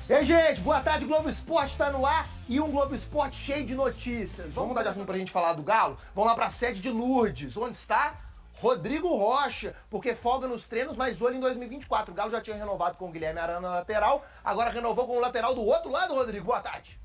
Ei, gente, boa tarde, Globo Esporte tá no ar e um Globo Esporte cheio de notícias. Vamos mudar de assunto pra gente falar do Galo? Vamos lá pra sede de Lourdes, onde está Rodrigo Rocha, porque folga nos treinos, mas olho em 2024. O Galo já tinha renovado com o Guilherme Arana na lateral, agora renovou com o lateral do outro lado, Rodrigo. Boa tarde.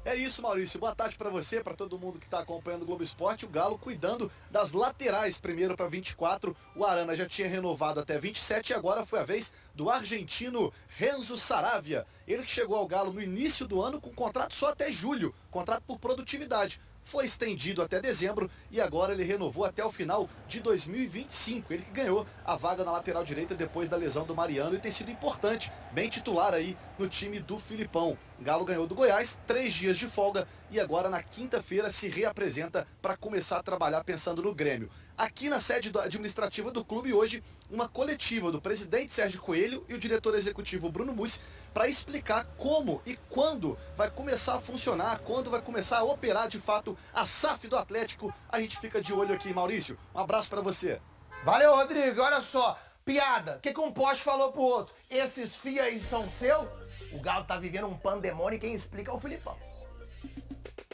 É isso, Maurício. Boa tarde para você, para todo mundo que está acompanhando o Globo Esporte. O Galo cuidando das laterais primeiro para 24. O Arana já tinha renovado até 27 e agora foi a vez do argentino Renzo Saravia. Ele que chegou ao Galo no início do ano com contrato só até julho, contrato por produtividade. Foi estendido até dezembro e agora ele renovou até o final de 2025. Ele que ganhou a vaga na lateral direita depois da lesão do Mariano e tem sido importante, bem titular aí no time do Filipão. Galo ganhou do Goiás, 3 dias de folga e agora na quinta-feira se reapresenta para começar a trabalhar pensando no Grêmio. Aqui na sede administrativa do clube hoje, uma coletiva do presidente Sérgio Coelho e o diretor executivo Bruno Mussi para explicar como e quando vai começar a funcionar, quando vai começar a operar de fato a SAF do Atlético. A gente fica de olho aqui, Maurício. Um abraço para você. Valeu, Rodrigo. Olha só, piada. O que um poste falou pro outro? Esses fios aí são seu? O Galo tá vivendo um pandemônio e quem explica é o Filipão.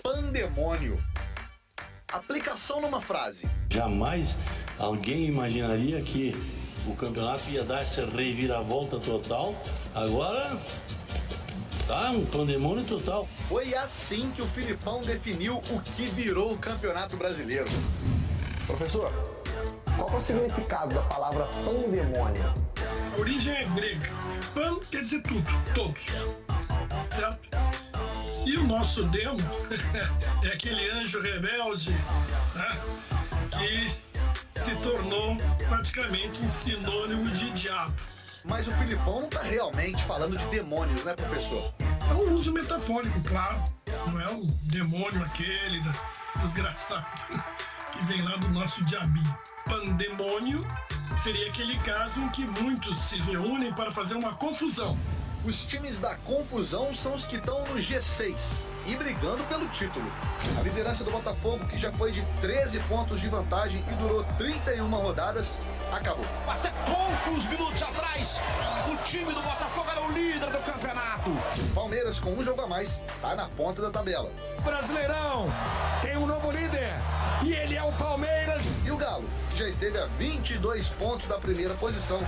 Pandemônio. Aplicação numa frase. Jamais alguém imaginaria que o campeonato ia dar essa reviravolta total. Agora tá um pandemônio total. Foi assim que o Filipão definiu o que virou o Campeonato Brasileiro. Professor, qual é o significado da palavra pandemônio? A origem é grega. Pan quer dizer tudo, todos. Certo? E o nosso demo é aquele anjo rebelde, né, que se tornou praticamente um sinônimo de diabo. Mas o Filipão não está realmente falando de demônios, né, professor? É um uso metafórico, claro. Não é o demônio aquele desgraçado que vem lá do nosso diabinho. Pandemônio seria aquele caso em que muitos se reúnem para fazer uma confusão. Os times da confusão são os que estão no G6 e brigando pelo título. A liderança do Botafogo, que já foi de 13 pontos de vantagem e durou 31 rodadas, acabou. Até poucos minutos atrás, o time do Botafogo era o líder do campeonato. Palmeiras, com um jogo a mais, está na ponta da tabela. Brasileirão tem um novo líder e ele é o Palmeiras. E o Galo, que já esteve a 22 pontos da primeira posição,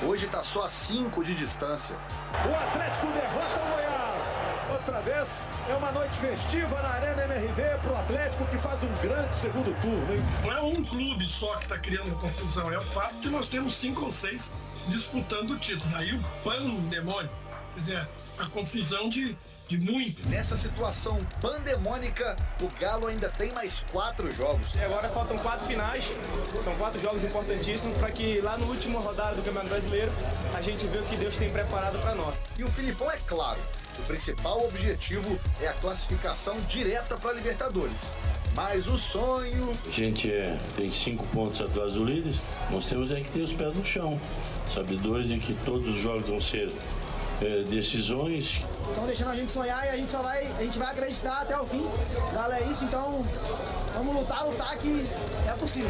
hoje está só a 5 de distância. O Atlético derrota o Goiás. Outra vez, é uma noite festiva na Arena MRV pro Atlético, que faz um grande segundo turno, hein? Não é um clube só que está criando confusão, é o fato de nós temos 5 ou 6 disputando o título. Daí o pandemônio, quer dizer, a confusão de muito. Nessa situação pandemônica, o Galo ainda tem mais 4 jogos. E agora faltam 4 finais, são 4 jogos importantíssimos para que lá no último rodada do Campeonato Brasileiro a gente vê o que Deus tem preparado para nós. E o Filipão é claro, o principal objetivo é a classificação direta para a Libertadores. Mas o sonho... A gente tem 5 pontos atrás do líder, nós temos que ter os pés no chão, sabedores de que todos os jogos vão ser decisões. Estão deixando a gente sonhar e a gente vai acreditar até o fim. Galo, é isso, então vamos lutar que é possível.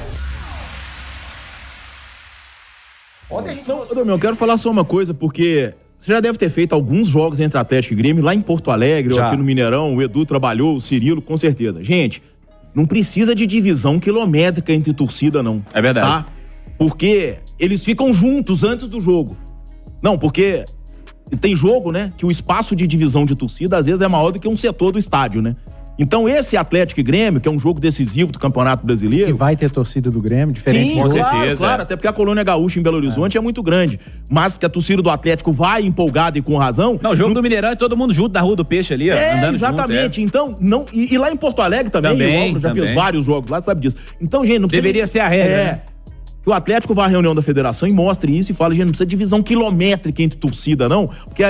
Então, Damião, eu quero falar só uma coisa, porque você já deve ter feito alguns jogos entre Atlético e Grêmio lá em Porto Alegre, ou aqui no Mineirão. O Edu trabalhou, o Cirilo, com certeza. Gente, não precisa de divisão quilométrica entre torcida, não. É verdade. Tá? Porque eles ficam juntos antes do jogo. Não, porque tem jogo, né, que o espaço de divisão de torcida às vezes é maior do que um setor do estádio, né? Então esse Atlético e Grêmio, que é um jogo decisivo do Campeonato Brasileiro... Que vai ter torcida do Grêmio, diferente. Sim, com claro, certeza. Claro, até porque a colônia gaúcha em Belo Horizonte é muito grande. Mas que a torcida do Atlético vai empolgada e com razão... Não, o jogo do Mineirão é todo mundo junto da Rua do Peixe ali, ó, andando exatamente. junto. Então, não... E lá em Porto Alegre também, já fez vários jogos lá, sabe disso. Então, gente, não precisa... Deveria ser a regra, né? Que o Atlético vá à reunião da federação e mostre isso e fale, gente, não precisa de divisão quilométrica entre torcida, não, porque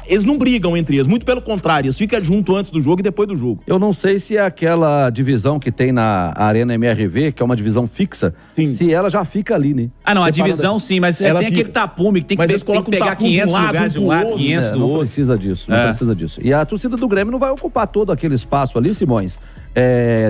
eles não brigam entre eles, muito pelo contrário, eles ficam junto antes do jogo e depois do jogo. Eu não sei se aquela divisão que tem na Arena MRV, que é uma divisão fixa, se ela já fica ali, né? Ah, não, a divisão sim, mas tem aquele tapume que tem que pegar 500 lugares de um lado, 500 do outro. Não precisa disso, não precisa disso. E a torcida do Grêmio não vai ocupar todo aquele espaço ali, Simões,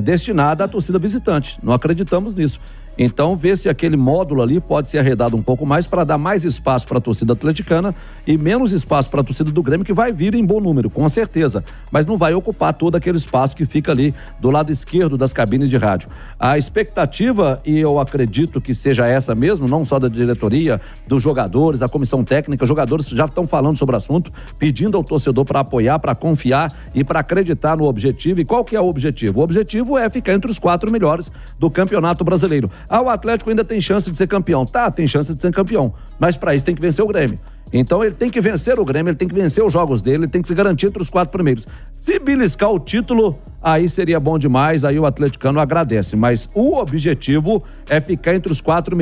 destinado à torcida visitante. Não acreditamos nisso. Então, ver se aquele módulo ali pode ser arredado um pouco mais para dar mais espaço para a torcida atleticana e menos espaço para a torcida do Grêmio, que vai vir em bom número, com certeza. Mas não vai ocupar todo aquele espaço que fica ali do lado esquerdo das cabines de rádio. A expectativa, e eu acredito que seja essa mesmo, não só da diretoria, dos jogadores, a comissão técnica, os jogadores já estão falando sobre o assunto, pedindo ao torcedor para apoiar, para confiar e para acreditar no objetivo. E qual que é o objetivo? O objetivo é ficar entre os 4 melhores do Campeonato Brasileiro. O Atlético ainda tem chance de ser campeão. Tá, tem chance de ser campeão. Mas para isso tem que vencer o Grêmio. Então ele tem que vencer o Grêmio, ele tem que vencer os jogos dele, ele tem que se garantir entre os 4 primeiros. Se beliscar o título, aí seria bom demais, aí o atleticano agradece. Mas o objetivo é ficar entre os 4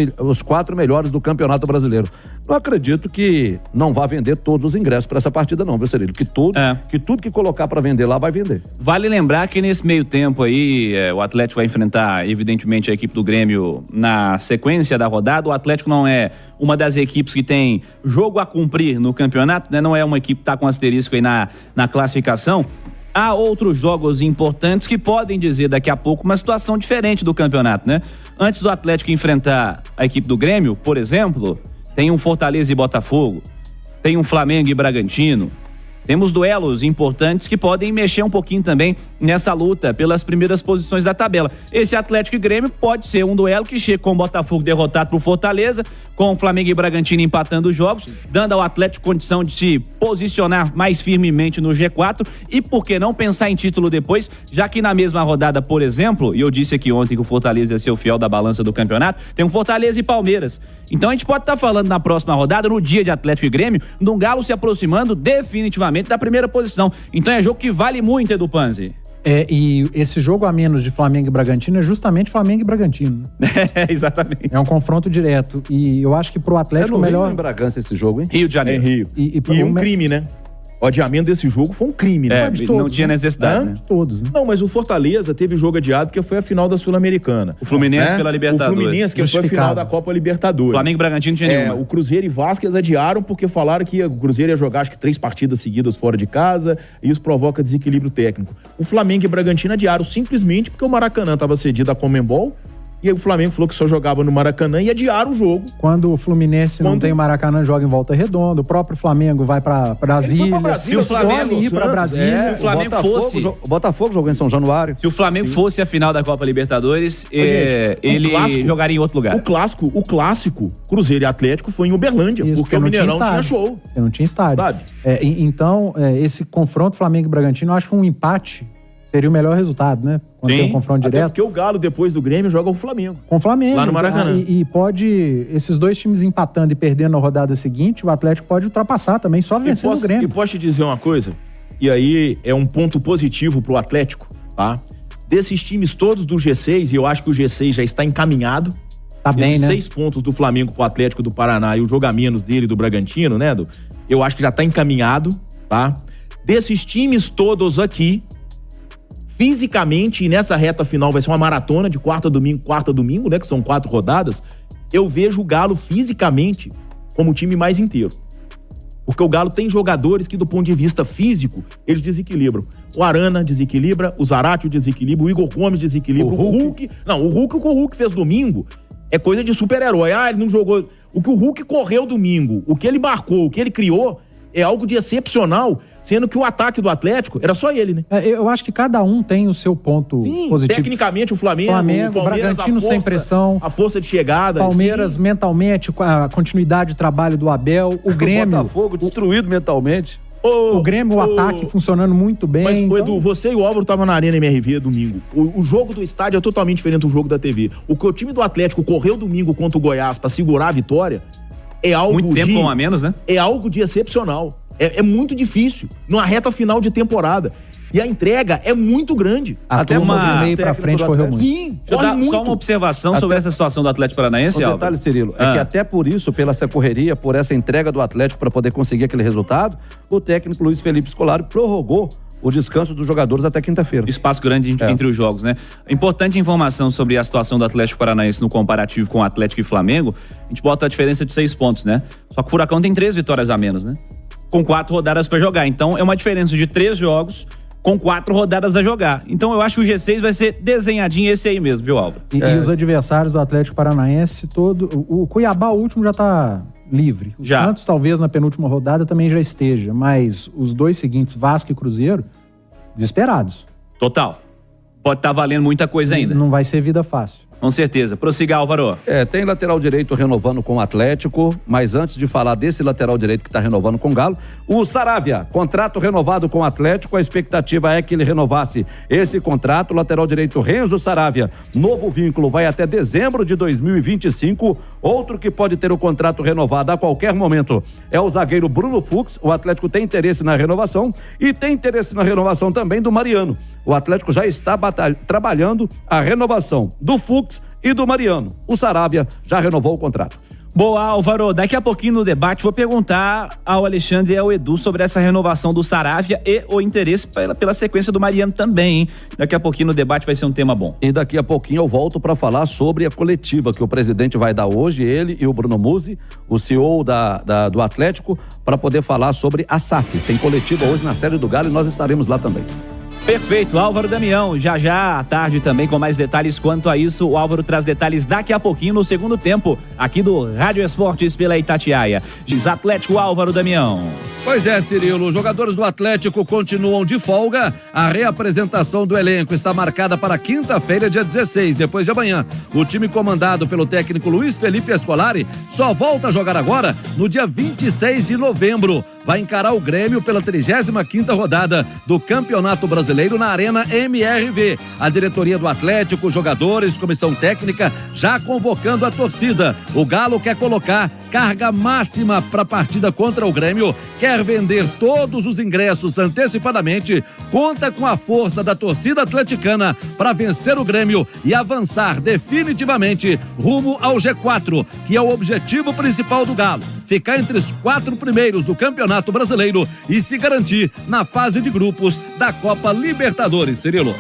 melhores do Campeonato Brasileiro. Não acredito que não vá vender todos os ingressos para essa partida não, viu, Cirilo? Que tudo que colocar para vender lá vai vender. Vale lembrar que nesse meio tempo aí, o Atlético vai enfrentar, evidentemente, a equipe do Grêmio na sequência da rodada. O Atlético não é uma das equipes que tem jogo a cumprir no campeonato, né? Não é uma equipe que está com asterisco aí na classificação. Há outros jogos importantes que podem dizer daqui a pouco uma situação diferente do campeonato, né? Antes do Atlético enfrentar a equipe do Grêmio, por exemplo, tem um Fortaleza e Botafogo, tem um Flamengo e Bragantino. Temos duelos importantes que podem mexer um pouquinho também nessa luta pelas primeiras posições da tabela. Esse Atlético e Grêmio pode ser um duelo que chega com o Botafogo derrotado pro Fortaleza, com o Flamengo e Bragantino empatando os jogos, dando ao Atlético condição de se posicionar mais firmemente no G4 e por que não pensar em título depois, já que na mesma rodada, por exemplo, e eu disse aqui ontem que o Fortaleza ia ser o fiel da balança do campeonato, tem um Fortaleza e Palmeiras. Então a gente pode estar falando na próxima rodada, no dia de Atlético e Grêmio, de um Galo se aproximando definitivamente da primeira posição. Então é jogo que vale muito, Edu Panzi. E esse jogo a menos de Flamengo e Bragantino é justamente Flamengo e Bragantino. Exatamente. É um confronto direto. E eu acho que pro Atlético melhor... Rio em Bragança esse jogo, hein? Rio de Janeiro. Rio. E um crime, né? O adiamento desse jogo foi um crime, né? De todos, não tinha necessidade, né? De todos, né? Não, mas o Fortaleza teve jogo adiado porque foi a final da Sul-Americana. O Fluminense pela Libertadores. O Fluminense que foi a final da Copa Libertadores. Flamengo e Bragantino tinha nenhuma. O Cruzeiro e Vasquez adiaram porque falaram que o Cruzeiro ia jogar acho que 3 partidas seguidas fora de casa e isso provoca desequilíbrio técnico. O Flamengo e Bragantino adiaram simplesmente porque o Maracanã estava cedido à Conmebol. E aí o Flamengo falou que só jogava no Maracanã e adiaram o jogo. Quando o Fluminense não tem o Maracanã, joga em Volta Redonda. O próprio Flamengo vai pra Brasília. Se o Flamengo ir pra Brasília. Se o Flamengo fosse... O Botafogo jogou em São Januário. Se o Flamengo fosse a final da Copa Libertadores, ele jogaria em outro lugar. O clássico Cruzeiro e Atlético foi em Uberlândia, porque o Mineirão tinha show. Eu não tinha estádio. Sabe? Então, esse confronto Flamengo e Bragantino, eu acho que um empate seria o melhor resultado, né? Quando tem um confronto direto. Porque o Galo, depois do Grêmio, joga o Flamengo. Com o Flamengo. Lá no Maracanã. E pode, esses dois times empatando e perdendo na rodada seguinte, o Atlético pode ultrapassar também, só vencendo o Grêmio. E posso te dizer uma coisa? E aí é um ponto positivo pro Atlético, tá? Desses times todos do G6, e eu acho que o G6 já está encaminhado. Tá bem, né? 6 pontos do Flamengo pro Atlético do Paraná e o jogo a menos dele do Bragantino, né, Edu? Eu acho que já está encaminhado, tá? Desses times todos aqui, fisicamente, e nessa reta final vai ser uma maratona de quarta domingo, né? Que são 4 rodadas. Eu vejo o Galo fisicamente como o time mais inteiro. Porque o Galo tem jogadores que, do ponto de vista físico, eles desequilibram. O Arana desequilibra, o Zaratio desequilibra, o Igor Gomes desequilibra, o Hulk... Não, o que o Hulk fez domingo é coisa de super-herói. Ele não jogou... O que o Hulk correu domingo, o que ele marcou, o que ele criou, é algo de excepcional, sendo que o ataque do Atlético era só ele, né? Eu acho que cada um tem o seu ponto positivo. Tecnicamente o Flamengo, o Bragantino sem pressão. A força de chegada. Palmeiras mentalmente, a continuidade de trabalho do Abel. O Grêmio... O Botafogo destruído mentalmente. O Grêmio, o ataque funcionando muito bem. Mas, Edu, você e o Álvaro estavam na Arena MRV domingo. O jogo do estádio é totalmente diferente do jogo da TV. O que o time do Atlético correu domingo contra o Goiás pra segurar a vitória é algo muito tempo com a menos, né? É algo de excepcional. É muito difícil, numa reta final de temporada. E a entrega é muito grande. Até uma meio pra frente correu muito. Sim, só uma observação sobre essa situação do Atlético Paranaense, Álvaro. Detalhe, Cirilo, é que até por isso, pela essa correria, por essa entrega do Atlético para poder conseguir aquele resultado, o técnico Luiz Felipe Scolari prorrogou o descanso dos jogadores até quinta-feira. Espaço grande entre os jogos, né? Importante informação sobre a situação do Atlético Paranaense no comparativo com o Atlético e Flamengo, a gente bota a diferença de 6 pontos, né? Só que o Furacão tem 3 vitórias a menos, né? Com 4 rodadas para jogar. Então, é uma diferença de 3 jogos com 4 rodadas a jogar. Então eu acho que o G6 vai ser desenhadinho esse aí mesmo, viu, Álvaro? E os adversários do Atlético Paranaense, o Cuiabá, o último, já tá livre. O Santos, talvez, na penúltima rodada também já esteja, mas os 2 seguintes, Vasco e Cruzeiro, desesperados. Total. Pode estar valendo muita coisa ainda. Não vai ser vida fácil. Com certeza. Prossiga, Álvaro. Tem lateral direito renovando com o Atlético, mas antes de falar desse lateral direito que está renovando com o Galo, o Saravia, contrato renovado com o Atlético, a expectativa é que ele renovasse esse contrato. O lateral direito Renzo Saravia, novo vínculo, vai até dezembro de 2025. Outro que pode ter o contrato renovado a qualquer momento é o zagueiro Bruno Fux. O Atlético tem interesse na renovação e tem interesse na renovação também do Mariano. O Atlético já está trabalhando a renovação do Fux e do Mariano. O Saravia já renovou o contrato. Boa, Álvaro. Daqui a pouquinho no debate vou perguntar ao Alexandre e ao Edu sobre essa renovação do Saravia e o interesse pela sequência do Mariano também, hein? Daqui a pouquinho no debate vai ser um tema bom. E daqui a pouquinho eu volto para falar sobre a coletiva que o presidente vai dar hoje, ele e o Bruno Musi, o CEO do Atlético, para poder falar sobre a SAF. Tem coletiva hoje na sede do Galo e nós estaremos lá também. Perfeito, Álvaro Damião, já à tarde também com mais detalhes quanto a isso. O Álvaro traz detalhes daqui a pouquinho no segundo tempo, aqui do Rádio Esportes pela Itatiaia. Diz Atlético, Álvaro Damião. Pois é, Cirilo, os jogadores do Atlético continuam de folga. A reapresentação do elenco está marcada para quinta-feira, dia 16, depois de amanhã. O time comandado pelo técnico Luiz Felipe Scolari só volta a jogar agora no dia 26 de novembro. Vai encarar o Grêmio pela 35ª rodada do Campeonato Brasileiro na Arena MRV. A diretoria do Atlético, jogadores, comissão técnica já convocando a torcida. O Galo quer colocar carga máxima para a partida contra o Grêmio, quer vender todos os ingressos antecipadamente, conta com a força da torcida atleticana para vencer o Grêmio e avançar definitivamente rumo ao G4, que é o objetivo principal do Galo. Ficar entre os 4 primeiros do Campeonato Brasileiro e se garantir na fase de grupos da Copa Libertadores, Cirilo.